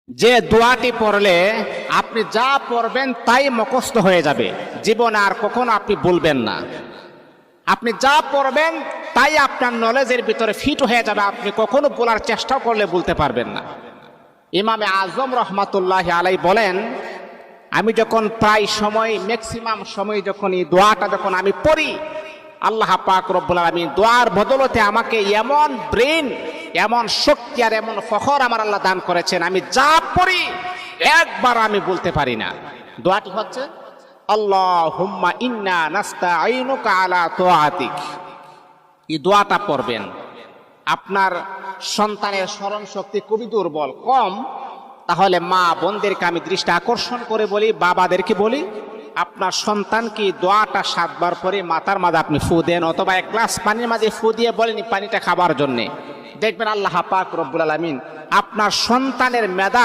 যে দোয়াটি পড়লে আপনি যা পড়বেন তাই মুখস্থ হয়ে যাবে, জীবনে আর কখনো আপনি বলবেন না। আপনি যা পড়বেন তাই আপনার নলেজের ভিতরে ফিট হয়ে যাবে, আপনি কখনো বলার চেষ্টা করলে বলতে পারবেন না। ইমামে আজম রহমাতুল্লাহি আলাইহি বলেন, আমি যখন প্রায় সময় ম্যাক্সিমাম সময় যখন এই দোয়াটা যখন আমি পড়ি, আল্লাহ পাক রব্বুল আলামিন দোয়ার বদলতে আমাকে এমন ব্রেন, এমন শক্তি আর এমন ফখর আমার আল্লাহ দান করেছেন, আমি যা পড়ি একবার আমি বলতে পারি না। দোয়াটি হচ্ছে আল্লাহুম্মা ইন্না নাস্তাঈনুকা আলা তাআতিক। এই দোয়াটা পড়বেন। আপনার সন্তানের স্মরণ শক্তি খুবই দুর্বল, কম, তাহলে মা বোনদেরকে আমি দৃষ্টি আকর্ষণ করে বলি, বাবাদেরকে বলি, আপনার সন্তানকে দোয়াটা 7 বার পরে মাথার মাঝে আপনি ফু দেন, অথবা 1 গ্লাস পানির মাঝে ফু দিয়ে বলেন পানিটা খাবার জন্যে। দেখবেন আল্লাহ পাক রব্বুল আলামিন আপনার সন্তানের মেধা